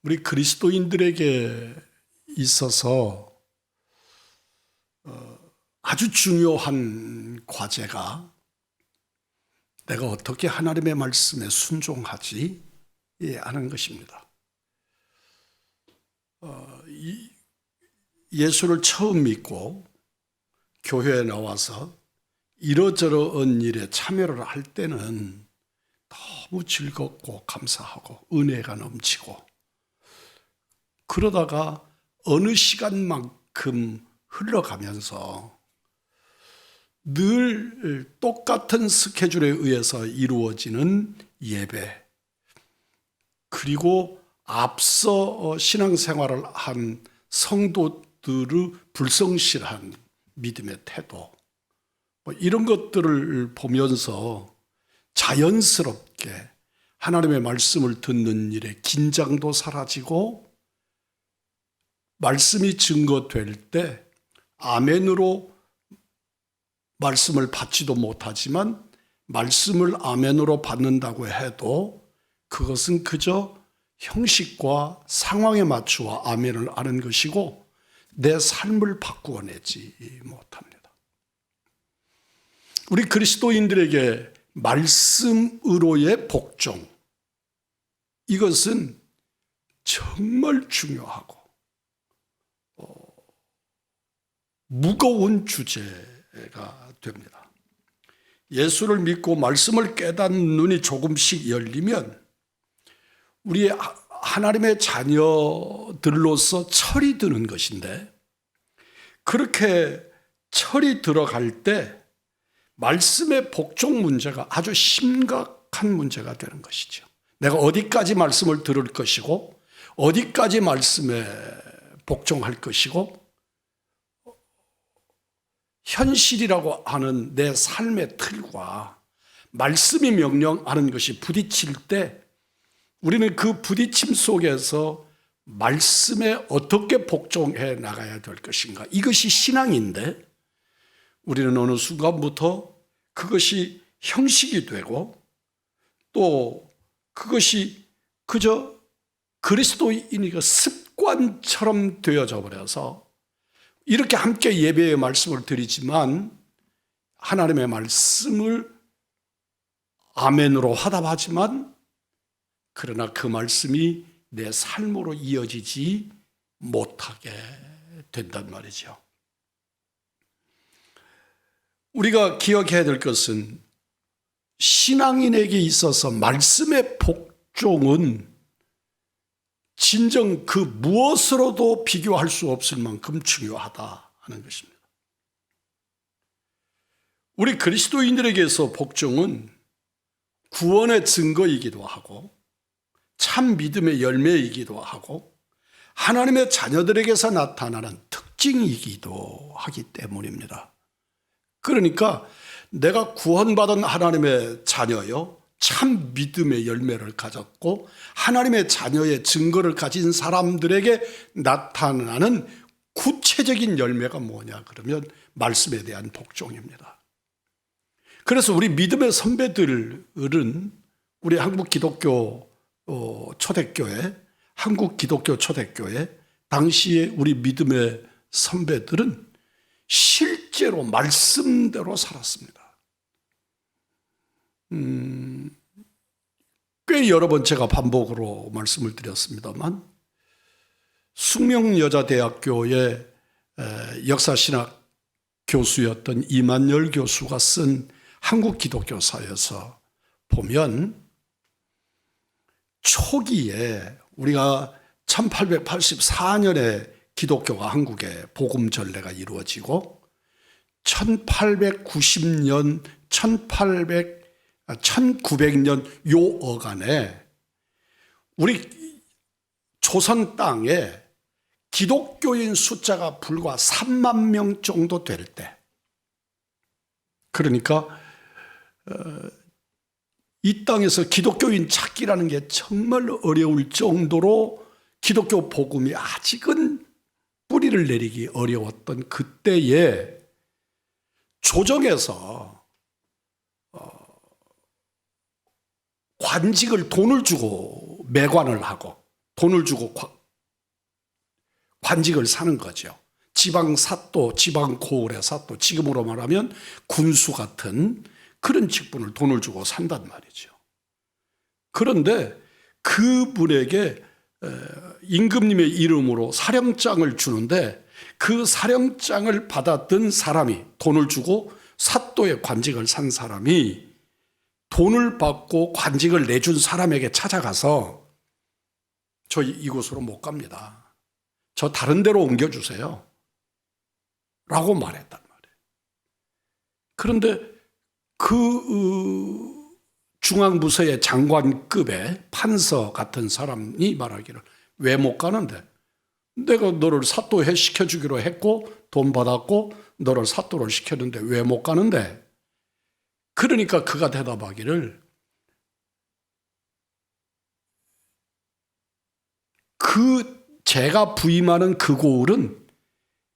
우리 그리스도인들에게 있어서 아주 중요한 과제가 내가 어떻게 하나님의 말씀에 순종하지 하는 것입니다. 예수를 처음 믿고 교회에 나와서 이러저러한 일에 참여를 할 때는 너무 즐겁고 감사하고 은혜가 넘치고, 그러다가 어느 시간만큼 흘러가면서 늘 똑같은 스케줄에 의해서 이루어지는 예배, 그리고 앞서 신앙생활을 한 성도들의 불성실한 믿음의 태도, 이런 것들을 보면서 자연스럽게 하나님의 말씀을 듣는 일에 긴장도 사라지고, 말씀이 증거될 때 아멘으로 말씀을 받지도 못하지만 말씀을 아멘으로 받는다고 해도 그것은 그저 형식과 상황에 맞추어 아멘을 하는 것이고 내 삶을 바꾸어내지 못합니다. 우리 그리스도인들에게 말씀으로의 복종, 이것은 정말 중요하고 무거운 주제가 됩니다. 예수를 믿고 말씀을 깨닫는 눈이 조금씩 열리면 우리 하나님의 자녀들로서 철이 드는 것인데, 그렇게 철이 들어갈 때 말씀의 복종 문제가 아주 심각한 문제가 되는 것이죠. 내가 어디까지 말씀을 들을 것이고 어디까지 말씀에 복종할 것이고, 현실이라고 하는 내 삶의 틀과 말씀이 명령하는 것이 부딪힐 때 우리는 그 부딪힘 속에서 말씀에 어떻게 복종해 나가야 될 것인가, 이것이 신앙인데 우리는 어느 순간부터 그것이 형식이 되고 또 그것이 그저 그리스도인이 습관처럼 되어져 버려서 이렇게 함께 예배의 말씀을 드리지만 하나님의 말씀을 아멘으로 화답하지만 그러나 그 말씀이 내 삶으로 이어지지 못하게 된단 말이죠. 우리가 기억해야 될 것은 신앙인에게 있어서 말씀의 복종은 진정 그 무엇으로도 비교할 수 없을 만큼 중요하다 하는 것입니다. 우리 그리스도인들에게서 복종은 구원의 증거이기도 하고 참 믿음의 열매이기도 하고 하나님의 자녀들에게서 나타나는 특징이기도 하기 때문입니다. 그러니까 내가 구원받은 하나님의 자녀요, 참 믿음의 열매를 가졌고 하나님의 자녀의 증거를 가진 사람들에게 나타나는 구체적인 열매가 뭐냐 그러면 말씀에 대한 복종입니다. 그래서 우리 믿음의 선배들은 우리 한국 기독교 초대교회, 한국 기독교 초대교회 당시에 우리 믿음의 선배들은 실제로 말씀대로 살았습니다. 꽤 여러 번 제가 반복으로 말씀을 드렸습니다만 숙명여자대학교의 역사신학 교수였던 이만열 교수가 쓴 한국 기독교사에서 보면 초기에 우리가 1884년에 기독교가 한국에 복음 전례가 이루어지고 1890년, 1900년 요 어간에 우리 조선 땅에 기독교인 숫자가 불과 3만 명 정도 될 때, 그러니까 이 땅에서 기독교인 찾기라는 게 정말 어려울 정도로 기독교 복음이 아직은 뿌리를 내리기 어려웠던 그때에 조정에서 관직을 돈을 주고 매관을 하고 돈을 주고 관직을 사는 거죠. 지방 사또, 지방 고을의 사또, 지금으로 말하면 군수 같은 그런 직분을 돈을 주고 산단 말이죠. 그런데 그분에게 임금님의 이름으로 사령장을 주는데 그 사령장을 받았던 사람이, 돈을 주고 사또의 관직을 산 사람이 돈을 받고 관직을 내준 사람에게 찾아가서 저 이곳으로 못 갑니다. 저 다른 데로 옮겨주세요. 라고 말했단 말이에요. 그런데 그 중앙부서의 장관급의 판서 같은 사람이 말하기를 왜 못 가는데? 내가 너를 사또해 시켜주기로 했고 돈 받았고 너를 사또를 시켰는데 왜 못 가는데? 그러니까 그가 대답하기를 제가 부임하는 그 고을은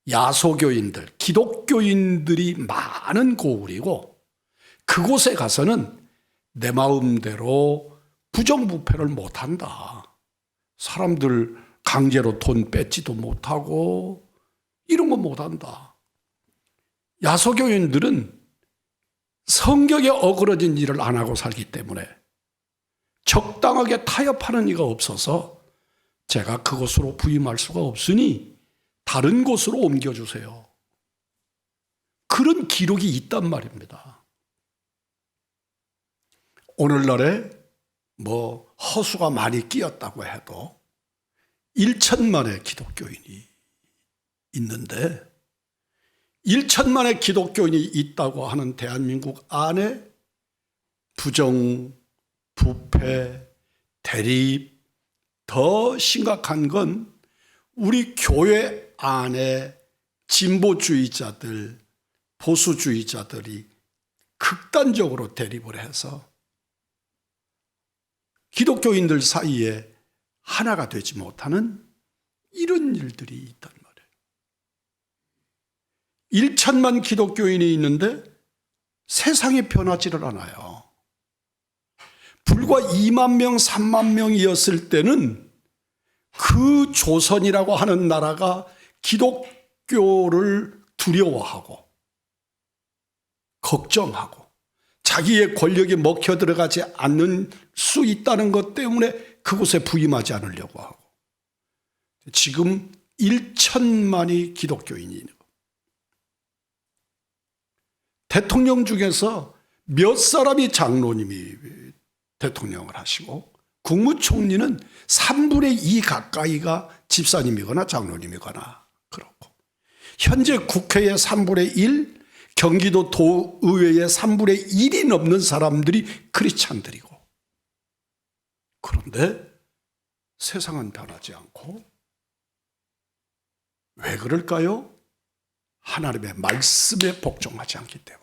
야소교인들, 기독교인들이 많은 고을이고 그곳에 가서는 내 마음대로 부정부패를 못한다. 사람들 강제로 돈 뺏지도 못하고 이런 거 못한다. 야소교인들은 성경에 어그러진 일을 안 하고 살기 때문에 적당하게 타협하는 이가 없어서 제가 그곳으로 부임할 수가 없으니 다른 곳으로 옮겨주세요. 그런 기록이 있단 말입니다. 오늘날에 허수가 많이 끼었다고 해도 1천만의 기독교인이 있는데 1천만의 기독교인이 있다고 하는 대한민국 안에 부정, 부패, 대립, 더 심각한 건 우리 교회 안에 진보주의자들, 보수주의자들이 극단적으로 대립을 해서 기독교인들 사이에 하나가 되지 못하는 이런 일들이 있단 말이에요. 1천만 기독교인이 있는데 세상이 변하지를 않아요. 불과 2만 명, 3만 명이었을 때는 그 조선이라고 하는 나라가 기독교를 두려워하고 걱정하고 자기의 권력이 먹혀 들어가지 않는 수 있다는 것 때문에 그곳에 부임하지 않으려고 하고 지금 1천만이 기독교인이고 대통령 중에서 몇 사람이 장로님이 대통령을 하시고 국무총리는 3분의 2 가까이가 집사님이거나 장로님이거나 그렇고 현재 국회의 3분의 1, 경기도 도의회의 3분의 1이 넘는 사람들이 크리스찬들이고 그런데 세상은 변하지 않고 왜 그럴까요? 하나님의 말씀에 복종하지 않기 때문에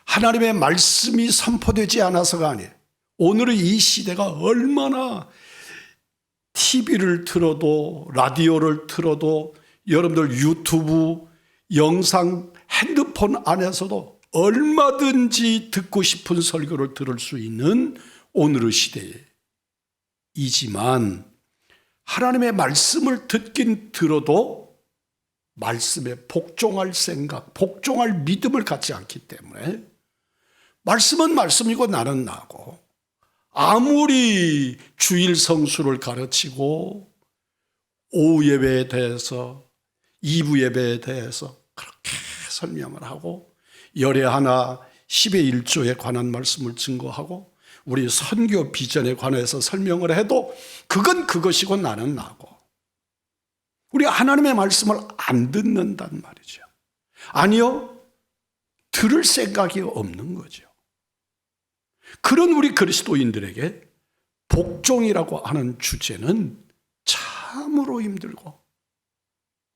하나님의 말씀이 선포되지 않아서가 아니에요. 오늘의 이 시대가 얼마나 TV를 틀어도 라디오를 틀어도 여러분들 유튜브 영상 핸드폰 안에서도 얼마든지 듣고 싶은 설교를 들을 수 있는 오늘의 시대이지만 하나님의 말씀을 듣긴 들어도 말씀에 복종할 생각, 복종할 믿음을 갖지 않기 때문에 말씀은 말씀이고 나는 나고 아무리 주일 성수를 가르치고 오후 예배에 대해서 2부 예배에 대해서 그렇게 설명을 하고 열의 하나 10의 1조에 관한 말씀을 증거하고 우리 선교 비전에 관해서 설명을 해도 그건 그것이고 나는 나고 우리 하나님의 말씀을 안 듣는단 말이죠. 아니요, 들을 생각이 없는 거죠. 그런 우리 그리스도인들에게 복종이라고 하는 주제는 참으로 힘들고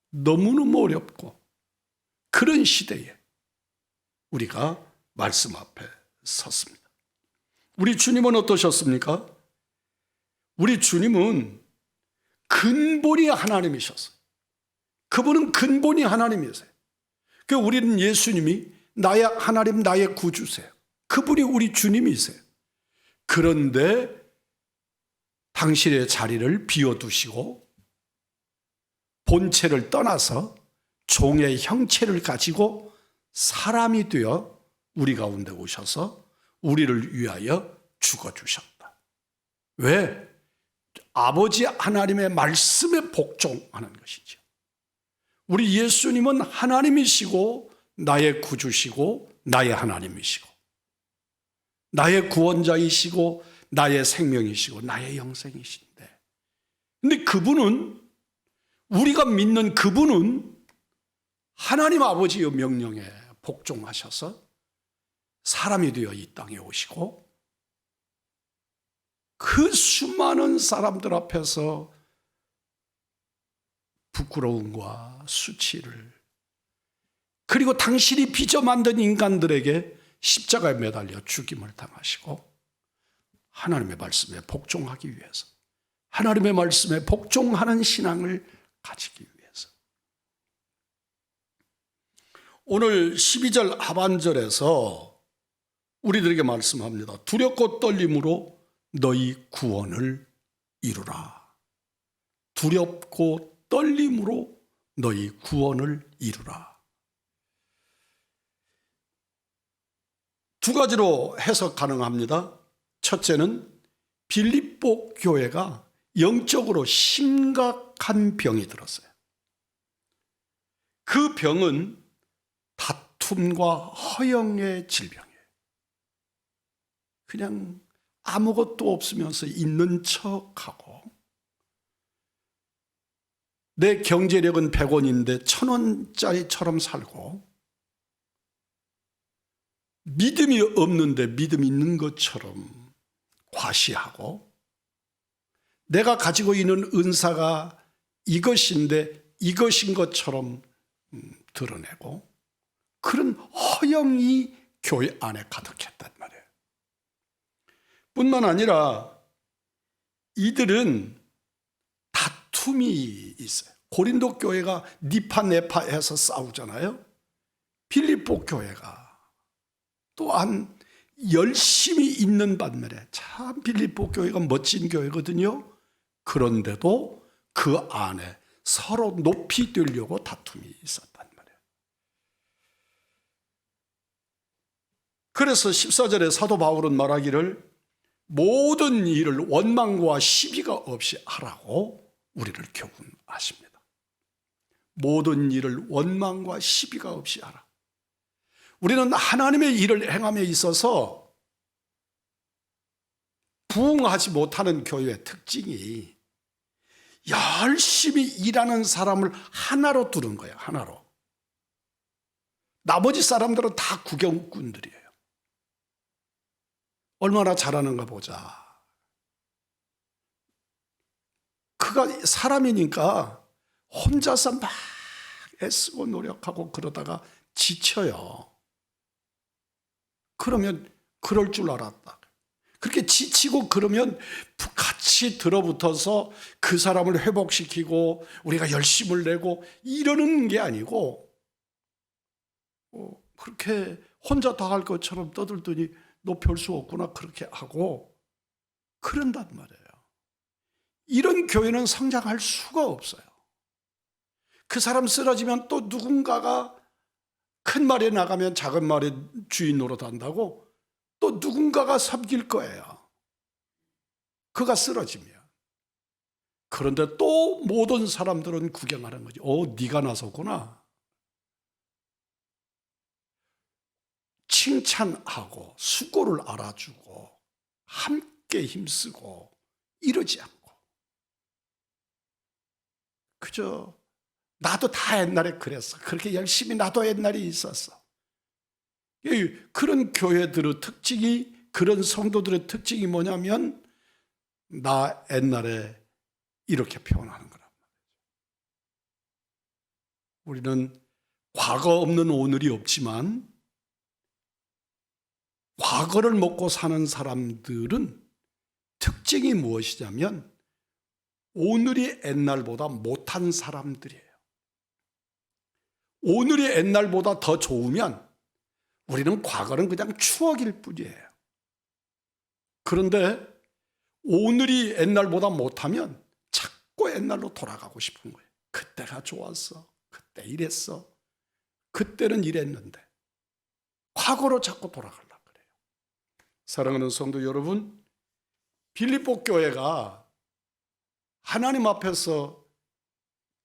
너무너무 어렵고 그런 시대에 우리가 말씀 앞에 섰습니다. 우리 주님은 어떠셨습니까? 우리 주님은 근본이 하나님이셨어요. 그분은 근본이 하나님이세요. 그러니까 우리는 예수님이 나의 하나님, 나의 구주세요. 그분이 우리 주님이세요. 그런데 당신의 자리를 비워두시고 본체를 떠나서 종의 형체를 가지고 사람이 되어 우리 가운데 오셔서 우리를 위하여 죽어주셨다. 왜? 아버지 하나님의 말씀에 복종하는 것이죠. 우리 예수님은 하나님이시고 나의 구주시고 나의 하나님이시고 나의 구원자이시고 나의 생명이시고 나의 영생이신데, 근데 그분은, 우리가 믿는 그분은 하나님 아버지의 명령에 복종하셔서 사람이 되어 이 땅에 오시고 그 수많은 사람들 앞에서 부끄러움과 수치를, 그리고 당신이 빚어 만든 인간들에게 십자가에 매달려 죽임을 당하시고 하나님의 말씀에 복종하기 위해서, 하나님의 말씀에 복종하는 신앙을 가지기 위해서. 오늘 12절 하반절에서 우리들에게 말씀합니다. 두렵고 떨림으로 너희 구원을 이루라. 두렵고 떨림으로 너희 구원을 이루라. 두 가지로 해석 가능합니다. 첫째는 빌립보 교회가 영적으로 심각한 병이 들었어요. 그 병은 다툼과 허영의 질병이에요. 그냥 아무것도 없으면서 있는 척하고, 내 경제력은 100원인데 1000원짜리처럼 살고, 믿음이 없는데 믿음 있는 것처럼 과시하고, 내가 가지고 있는 은사가 이것인데 이것인 것처럼 드러내고, 그런 허영이 교회 안에 가득했단 말이에요. 뿐만 아니라 이들은 다툼이 있어요. 고린도 교회가 니파 네파해서 싸우잖아요. 빌립보 교회가 또한 열심히 있는 반면에, 참 빌립보 교회가 멋진 교회거든요. 그런데도 그 안에 서로 높이 되려고 다툼이 있었단 말이에요. 그래서 14절에 사도 바울은 말하기를 모든 일을 원망과 시비가 없이 하라고 우리를 교훈하십니다. 모든 일을 원망과 시비가 없이 하라. 우리는 하나님의 일을 행함에 있어서 부응하지 못하는 교회의 특징이 열심히 일하는 사람을 하나로 두는 거예요. 하나로. 나머지 사람들은 다 구경꾼들이에요. 얼마나 잘하는가 보자. 그가 사람이니까 혼자서 막 애쓰고 노력하고 그러다가 지쳐요. 그러면 그럴 줄 알았다. 그렇게 지치고 그러면 같이 들어붙어서 그 사람을 회복시키고 우리가 열심을 내고 이러는 게 아니고, 그렇게 혼자 다 할 것처럼 떠들더니 너 별 수 없구나 그렇게 하고 그런단 말이에요. 이런 교회는 성장할 수가 없어요. 그 사람 쓰러지면 또 누군가가, 큰 말에 나가면 작은 말의 주인 노릇한다고 또 누군가가 섬길 거예요. 그가 쓰러지면. 그런데 또 모든 사람들은 구경하는 거지. 네가 나섰구나. 칭찬하고 수고를 알아주고 함께 힘쓰고 이러지 않고, 그저 나도 다 옛날에 그랬어. 그렇게 열심히 나도 옛날에 있었어. 그런 교회들의 특징이, 그런 성도들의 특징이 뭐냐면 나 옛날에 이렇게 표현하는 거란 말이죠. 우리는 과거 없는 오늘이 없지만 과거를 먹고 사는 사람들은 특징이 무엇이냐면 오늘이 옛날보다 못한 사람들이에요. 오늘이 옛날보다 더 좋으면 우리는 과거는 그냥 추억일 뿐이에요. 그런데 오늘이 옛날보다 못하면 자꾸 옛날로 돌아가고 싶은 거예요. 그때가 좋았어. 그때 이랬어. 그때는 이랬는데. 과거로 자꾸 돌아가려고 그래요. 사랑하는 성도 여러분, 빌립보 교회가 하나님 앞에서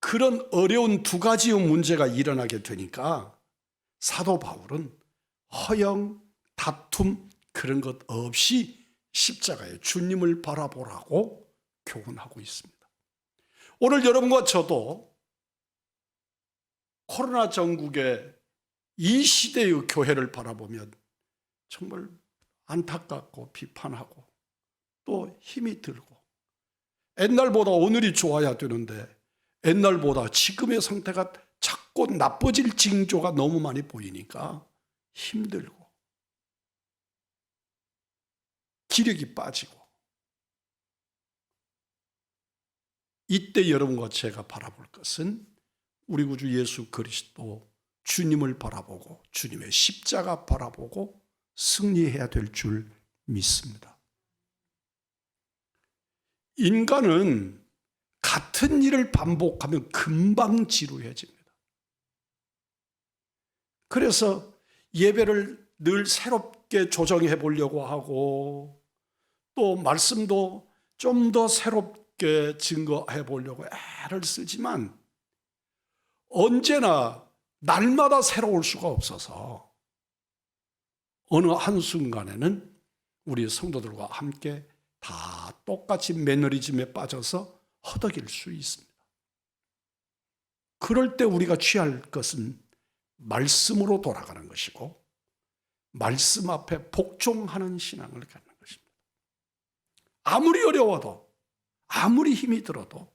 그런 어려운 두 가지의 문제가 일어나게 되니까 사도 바울은 허영, 다툼 그런 것 없이 십자가에 주님을 바라보라고 교훈하고 있습니다. 오늘 여러분과 저도 코로나 전국의 이 시대의 교회를 바라보면 정말 안타깝고 비판하고 또 힘이 들고, 옛날보다 오늘이 좋아야 되는데 옛날보다 지금의 상태가 자꾸 나빠질 징조가 너무 많이 보이니까 힘들고 기력이 빠지고, 이때 여러분과 제가 바라볼 것은 우리 구주 예수 그리스도 주님을 바라보고 주님의 십자가 바라보고 승리해야 될 줄 믿습니다. 인간은 같은 일을 반복하면 금방 지루해집니다. 그래서 예배를 늘 새롭게 조정해 보려고 하고, 또 말씀도 좀 더 새롭게 증거해 보려고 애를 쓰지만 언제나 날마다 새로울 수가 없어서 어느 한순간에는 우리 성도들과 함께 다 똑같이 매너리즘에 빠져서 허덕일 수 있습니다. 그럴 때 우리가 취할 것은 말씀으로 돌아가는 것이고 말씀 앞에 복종하는 신앙을 갖는 것입니다. 아무리 어려워도, 아무리 힘이 들어도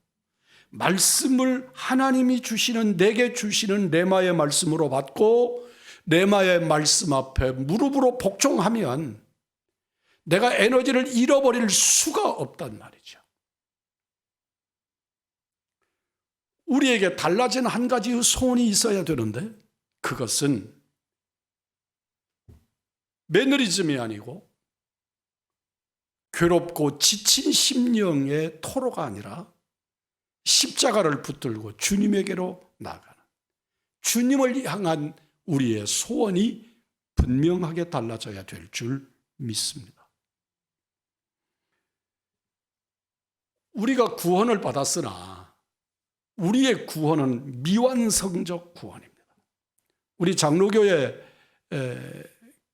말씀을 하나님이 주시는, 내게 주시는 레마의 말씀으로 받고 레마의 말씀 앞에 무릎으로 복종하면 내가 에너지를 잃어버릴 수가 없단 말이죠. 우리에게 달라진 한 가지의 소원이 있어야 되는데, 그것은 매너리즘이 아니고 괴롭고 지친 심령의 토로가 아니라 십자가를 붙들고 주님에게로 나아가는, 주님을 향한 우리의 소원이 분명하게 달라져야 될 줄 믿습니다. 우리가 구원을 받았으나 우리의 구원은 미완성적 구원입니다. 우리 장로교회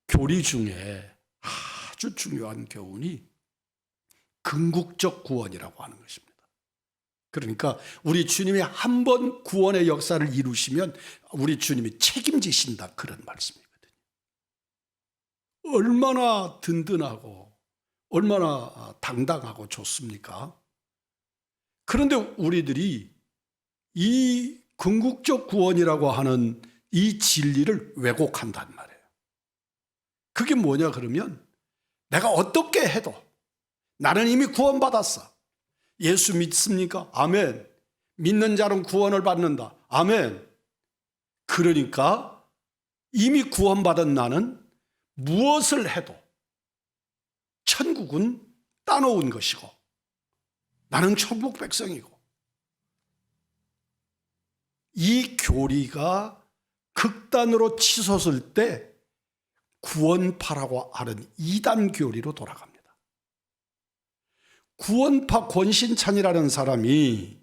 교리 중에 아주 중요한 교훈이 궁극적 구원이라고 하는 것입니다. 그러니까 우리 주님이 한 번 구원의 역사를 이루시면 우리 주님이 책임지신다, 그런 말씀이거든요. 얼마나 든든하고 얼마나 당당하고 좋습니까? 그런데 우리들이 이 궁극적 구원이라고 하는 이 진리를 왜곡한단 말이에요. 그게 뭐냐 그러면, 내가 어떻게 해도 나는 이미 구원받았어. 예수 믿습니까? 아멘. 믿는 자는 구원을 받는다. 아멘. 그러니까 이미 구원받은 나는 무엇을 해도 천국은 따놓은 것이고 나는 천국 백성이고, 이 교리가 극단으로 치솟을 때 구원파라고 하는 이단 교리로 돌아갑니다. 구원파 권신찬이라는 사람이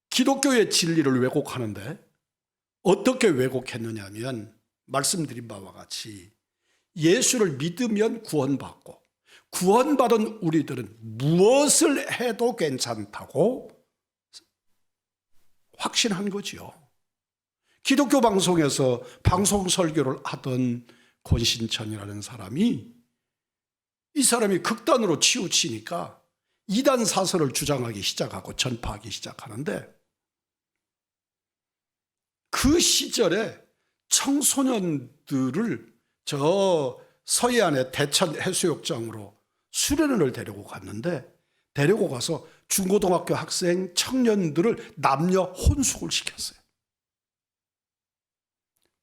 기독교의 진리를 왜곡하는데, 어떻게 왜곡했느냐 하면 말씀드린 바와 같이 예수를 믿으면 구원받고, 구원받은 우리들은 무엇을 해도 괜찮다고 확신한 거지요. 기독교 방송에서 방송 설교를 하던 권신찬이라는 사람이, 이 사람이 극단으로 치우치니까 이단 사설을 주장하기 시작하고 전파하기 시작하는데, 그 시절에 청소년들을 저 서해안의 대천 해수욕장으로 수련회를 데리고 갔는데, 데리고 가서 중고등학교 학생 청년들을 남녀 혼숙을 시켰어요.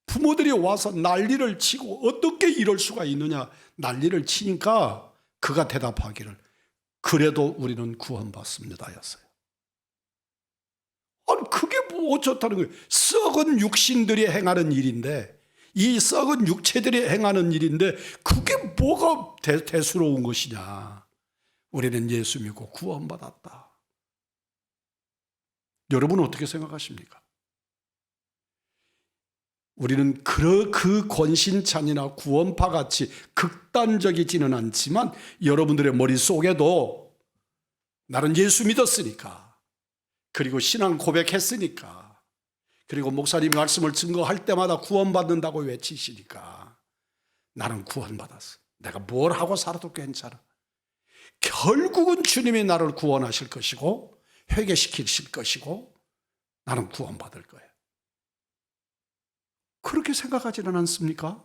부모들이 와서 난리를 치고 어떻게 이럴 수가 있느냐 난리를 치니까 그가 대답하기를, 그래도 우리는 구원받습니다 였어요. 아니 그게 뭐 어쩌다는 거예요. 썩은 육신들이 행하는 일인데, 이 썩은 육체들이 행하는 일인데 그게 뭐가 대수로운 것이냐. 우리는 예수 믿고 구원받았다. 여러분은 어떻게 생각하십니까? 우리는 그 권신찬이나 구원파같이 극단적이지는 않지만 여러분들의 머릿속에도 나는 예수 믿었으니까, 그리고 신앙 고백했으니까, 그리고 목사님이 말씀을 증거할 때마다 구원받는다고 외치시니까 나는 구원받았어. 내가 뭘 하고 살아도 괜찮아. 결국은 주님이 나를 구원하실 것이고 회개시키실 것이고 나는 구원받을 거예요. 그렇게 생각하지는 않습니까?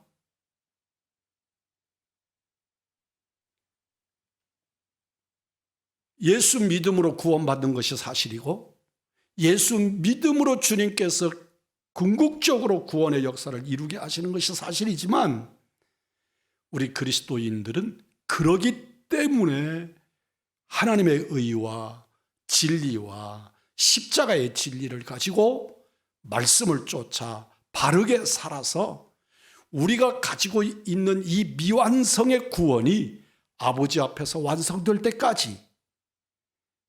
예수 믿음으로 구원받는 것이 사실이고, 예수 믿음으로 주님께서 궁극적으로 구원의 역사를 이루게 하시는 것이 사실이지만, 우리 그리스도인들은 그러기 때문에 하나님의 의와 진리와 십자가의 진리를 가지고 말씀을 쫓아 바르게 살아서 우리가 가지고 있는 이 미완성의 구원이 아버지 앞에서 완성될 때까지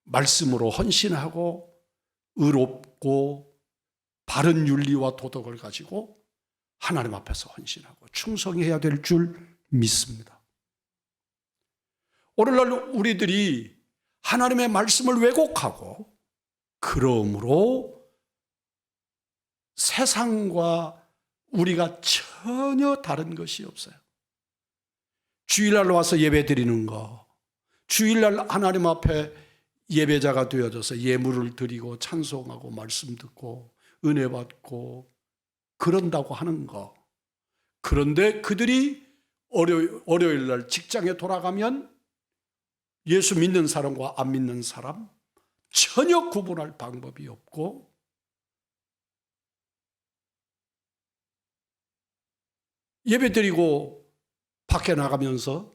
말씀으로 헌신하고 의롭고 바른 윤리와 도덕을 가지고 하나님 앞에서 헌신하고 충성해야 될 줄 믿습니다. 오늘날 우리들이 하나님의 말씀을 왜곡하고, 그러므로 세상과 우리가 전혀 다른 것이 없어요. 주일날 와서 예배 드리는 거, 주일날 하나님 앞에 예배자가 되어져서 예물을 드리고 찬송하고 말씀 듣고 은혜 받고 그런다고 하는 거. 그런데 그들이 월요일날 직장에 돌아가면 예수 믿는 사람과 안 믿는 사람 전혀 구분할 방법이 없고, 예배드리고 밖에 나가면서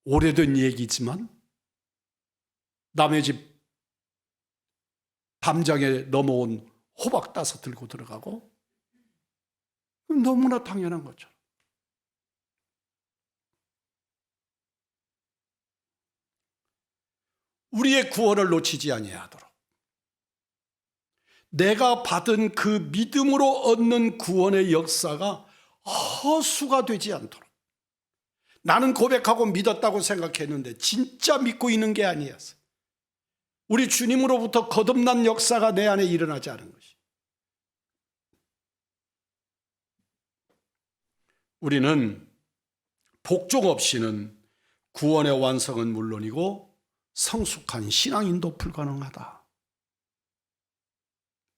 오래된 얘기지만 남의 집 담장에 넘어온 호박 따서 들고 들어가고, 너무나 당연한 거죠. 우리의 구원을 놓치지 아니하도록, 내가 받은 그 믿음으로 얻는 구원의 역사가 허수가 되지 않도록, 나는 고백하고 믿었다고 생각했는데 진짜 믿고 있는 게 아니었어요. 우리 주님으로부터 거듭난 역사가 내 안에 일어나지 않은 것이. 우리는 복종 없이는 구원의 완성은 물론이고 성숙한 신앙인도 불가능하다.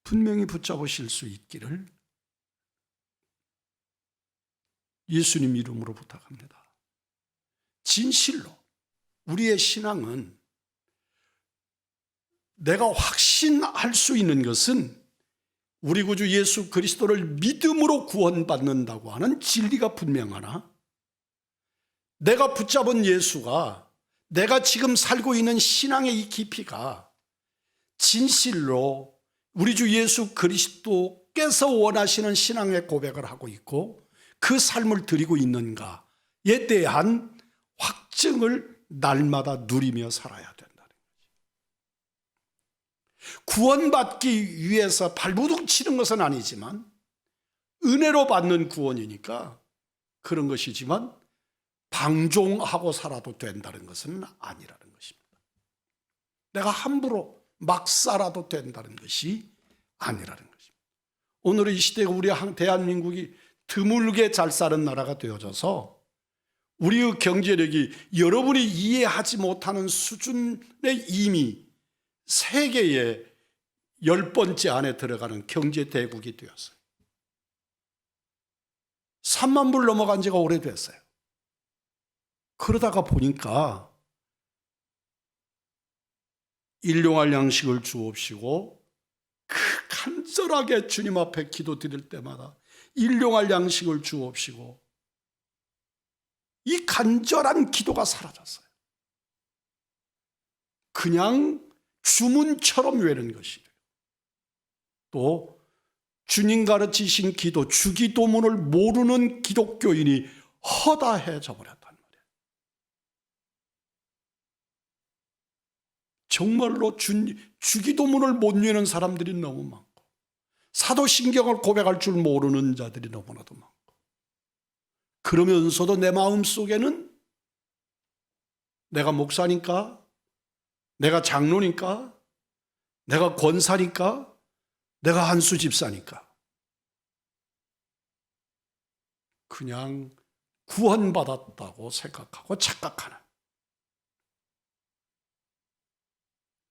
분명히 붙잡으실 수 있기를 예수님 이름으로 부탁합니다. 진실로 우리의 신앙은, 내가 확신할 수 있는 것은 우리 구주 예수 그리스도를 믿음으로 구원받는다고 하는 진리가 분명하나, 내가 붙잡은 예수가, 내가 지금 살고 있는 신앙의 이 깊이가 진실로 우리 주 예수 그리스도께서 원하시는 신앙의 고백을 하고 있고 그 삶을 드리고 있는가에 대한 확증을 날마다 누리며 살아야 된다는 거죠. 구원받기 위해서 발부둥 치는 것은 아니지만 은혜로 받는 구원이니까 그런 것이지만 방종하고 살아도 된다는 것은 아니라는 것입니다. 내가 함부로 막 살아도 된다는 것이 아니라는 것입니다. 오늘 이 시대에 우리 대한민국이 드물게 잘 사는 나라가 되어져서 우리의 경제력이 여러분이 이해하지 못하는 수준에 이미 세계의 10번째 안에 들어가는 경제 대국이 되었어요. 3만 불 넘어간 지가 오래됐어요. 그러다가 보니까 일용할 양식을 주옵시고, 그 간절하게 주님 앞에 기도드릴 때마다 일용할 양식을 주옵시고, 이 간절한 기도가 사라졌어요. 그냥 주문처럼 외는 것이에요. 또 주님 가르치신 기도, 주기도문을 모르는 기독교인이 허다해져 버렸단 말이에요. 정말로 주기도문을 못 외는 사람들이 너무 많고, 사도신경을 고백할 줄 모르는 자들이 너무나도 많고, 그러면서도 내 마음속에는 내가 목사니까, 내가 장로니까, 내가 권사니까, 내가 한수 집사니까 그냥 구원받았다고 생각하고 착각하는,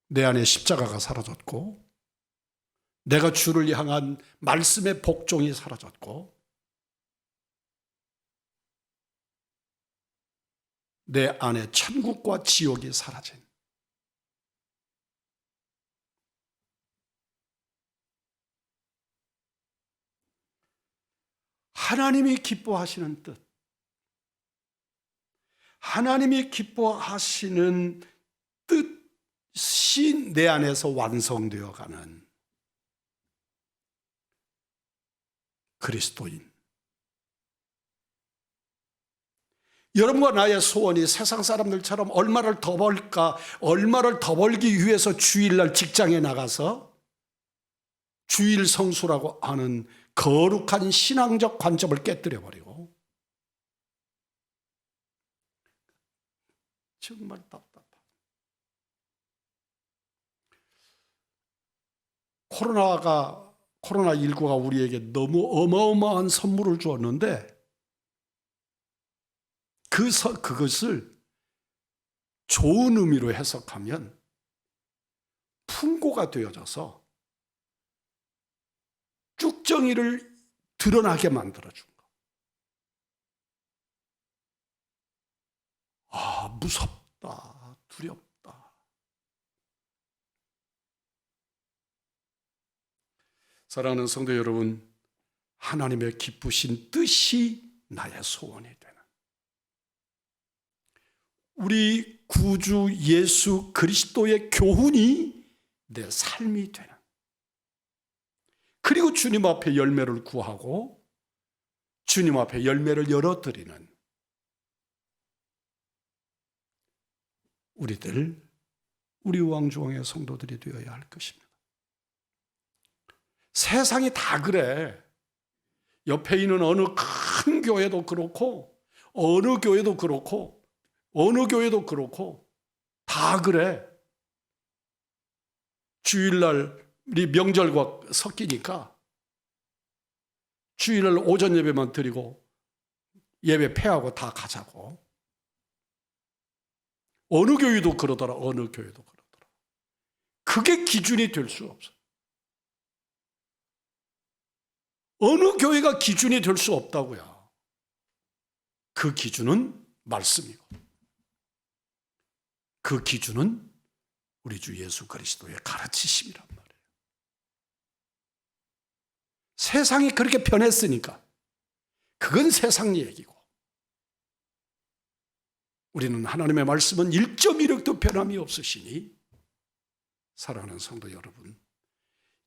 내 안에 십자가가 사라졌고 내가 주를 향한 말씀의 복종이 사라졌고 내 안에 천국과 지옥이 사라진, 하나님이 기뻐하시는 뜻, 하나님이 기뻐하시는 뜻이 내 안에서 완성되어 가는 그리스도인. 여러분과 나의 소원이 세상 사람들처럼 얼마를 더 벌까, 얼마를 더 벌기 위해서 주일날 직장에 나가서 주일 성수라고 하는 거룩한 신앙적 관점을 깨뜨려 버리고, 정말 답답하다. 코로나19가 우리에게 너무 어마어마한 선물을 주었는데 그것을 좋은 의미로 해석하면 풍고가 되어져서 쭉정이를 드러나게 만들어준 거. 무섭다, 두렵다. 사랑하는 성도 여러분, 하나님의 기쁘신 뜻이 나의 소원이 되는, 우리 구주 예수 그리스도의 교훈이 내 삶이 되는, 그리고 주님 앞에 열매를 구하고 주님 앞에 열매를 열어드리는 우리 왕중왕의 성도들이 되어야 할 것입니다. 세상이 다 그래. 옆에 있는 어느 큰 교회도 그렇고 어느 교회도 그렇고 어느 교회도 그렇고 다 그래. 주일날이 명절과 섞이니까 주일날 오전 예배만 드리고 예배 폐하고 다 가자고. 어느 교회도 그러더라. 어느 교회도 그러더라. 그게 기준이 될 수 없어. 어느 교회가 기준이 될 수 없다고요. 그 기준은 말씀이고 그 기준은 우리 주 예수 그리스도의 가르치심이란 말이에요. 세상이 그렇게 변했으니까 그건 세상 얘기고, 우리는 하나님의 말씀은 1.1획도 변함이 없으시니, 사랑하는 성도 여러분,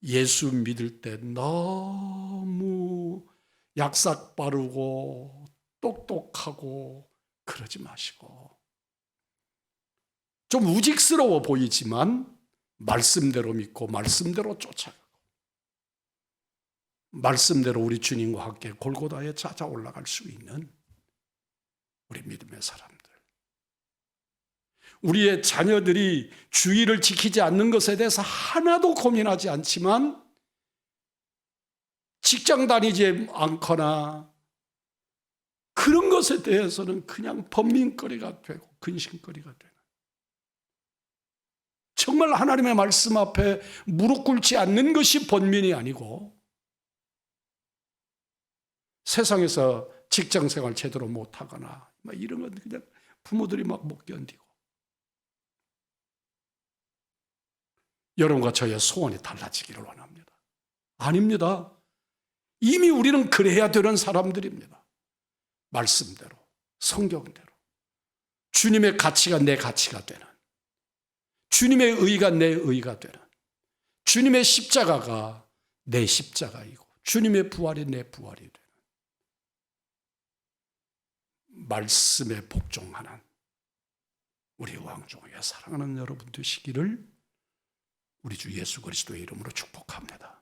예수 믿을 때 너무 약삭 빠르고 똑똑하고 그러지 마시고, 좀 우직스러워 보이지만 말씀대로 믿고 말씀대로 쫓아가고 말씀대로 우리 주님과 함께 골고다에 찾아 올라갈 수 있는 우리 믿음의 사람들, 우리의 자녀들이 주의를 지키지 않는 것에 대해서 하나도 고민하지 않지만 직장 다니지 않거나 그런 것에 대해서는 그냥 번민거리가 되고 근심거리가 되는, 정말 하나님의 말씀 앞에 무릎 꿇지 않는 것이 번민이 아니고 세상에서 직장생활 제대로 못하거나 이런 건 그냥 부모들이 막 못 견디고, 여러분과 저의 소원이 달라지기를 원합니다. 아닙니다. 이미 우리는 그래야 되는 사람들입니다. 말씀대로, 성경대로 주님의 가치가 내 가치가 되는, 주님의 의가 내 의가 되는, 주님의 십자가가 내 십자가이고 주님의 부활이 내 부활이 되는, 말씀에 복종하는 우리 왕중에 사랑하는 여러분 되시기를 우리 주 예수 그리스도의 이름으로 축복합니다.